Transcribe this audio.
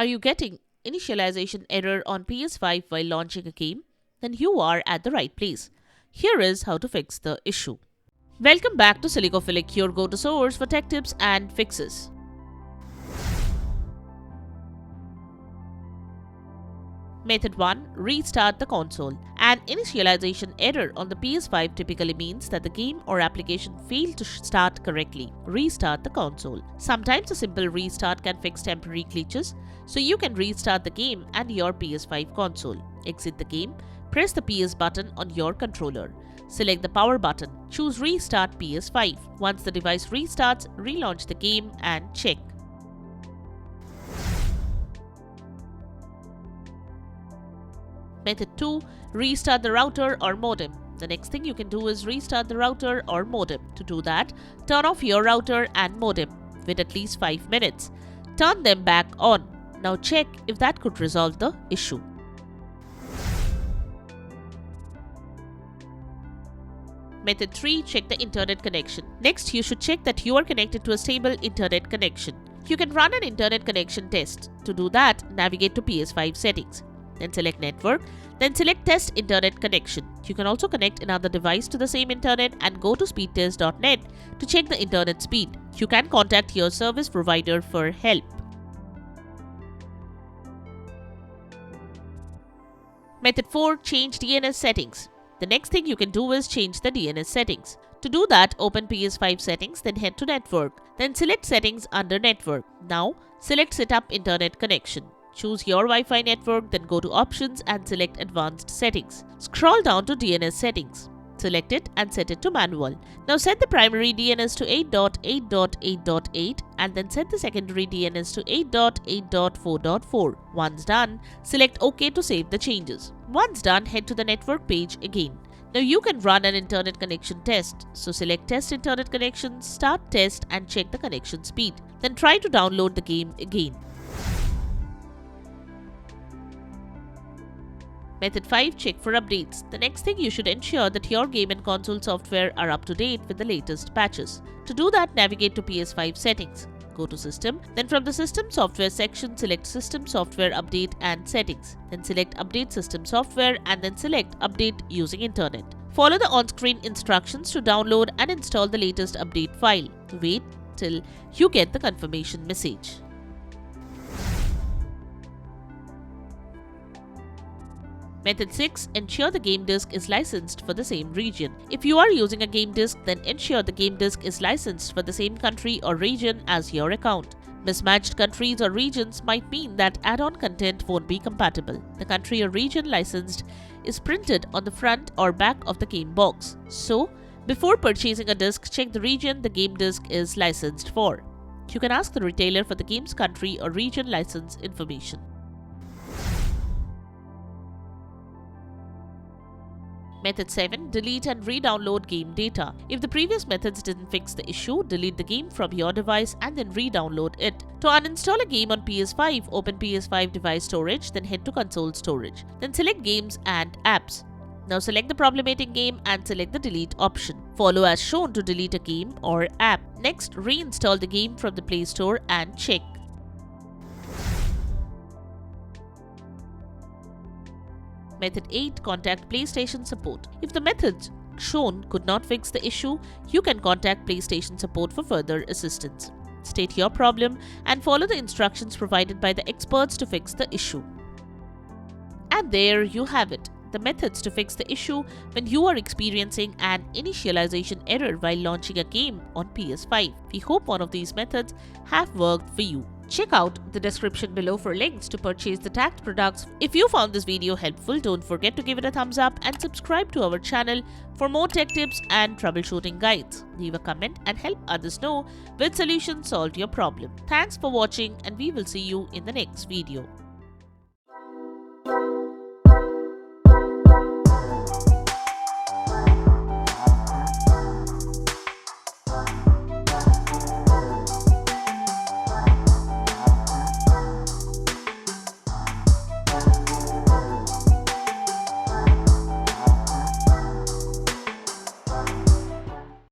Are you getting initialization error on PS5 while launching a game? Then you are at the right place. Here is how to fix the issue. Welcome back to Silicophilic, your go-to source for tech tips and fixes. Method 1. Restart the console. An initialization error on the PS5 typically means that the game or application failed to start correctly. Restart the console. Sometimes a simple restart can fix temporary glitches, so you can restart the game and your PS5 console. Exit the game, press the PS button on your controller. Select the power button, choose Restart PS5. Once the device restarts, relaunch the game and check. Method 2. Restart the router or modem. The next thing you can do is restart the router or modem. To do that, turn off your router and modem. Wait at least 5 minutes. Turn them back on. Now check if that could resolve the issue. Method 3. Check the internet connection. Next, you should check that you are connected to a stable internet connection. You can run an internet connection test. To do that, navigate to PS5 settings. Then select Network, then select Test Internet Connection. You can also connect another device to the same internet and go to speedtest.net to check the internet speed. You can contact your service provider for help. Method 4. Change DNS settings. The next thing you can do is change the DNS settings. To do that, open PS5 settings, then head to Network. Then select Settings under Network. Now, select Set up Internet Connection. Choose your Wi-Fi network, then go to Options and select Advanced Settings. Scroll down to DNS Settings. Select it and set it to Manual. Now set the primary DNS to 8.8.8.8 and then set the secondary DNS to 8.8.4.4. Once done, select OK to save the changes. Once done, head to the network page again. Now you can run an internet connection test. So select Test Internet Connection, start test and check the connection speed. Then try to download the game again. Method 5. Check for updates. The next thing, you should ensure that your game and console software are up to date with the latest patches. To do that, navigate to PS5 settings. Go to System, then from the System Software section, select System Software Update and Settings. Then select Update System Software and then select Update using Internet. Follow the on-screen instructions to download and install the latest update file. Wait till you get the confirmation message. Method 6. Ensure the game disk is licensed for the same region. If you are using a game disk, then ensure the game disk is licensed for the same country or region as your account. Mismatched countries or regions might mean that add-on content won't be compatible. The country or region licensed is printed on the front or back of the game box. So, before purchasing a disk, check the region the game disk is licensed for. You can ask the retailer for the game's country or region license information. Method 7. Delete and re-download game data. If the previous methods didn't fix the issue, delete the game from your device and then re-download it. To uninstall a game on PS5, open PS5 device storage, then head to console storage. Then select Games and Apps. Now select the problematic game and select the delete option. Follow as shown to delete a game or app. Next, reinstall the game from the Play Store and check. Method 8. Contact PlayStation Support. If the methods shown could not fix the issue, you can contact PlayStation Support for further assistance. State your problem and follow the instructions provided by the experts to fix the issue. And there you have it, the methods to fix the issue when you are experiencing an initialization error while launching a game on PS5. We hope one of these methods have worked for you. Check out the description below for links to purchase the tagged products. If you found this video helpful, don't forget to give it a thumbs up and subscribe to our channel for more tech tips and troubleshooting guides. Leave a comment and help others know which solution solved your problem. Thanks for watching and we will see you in the next video.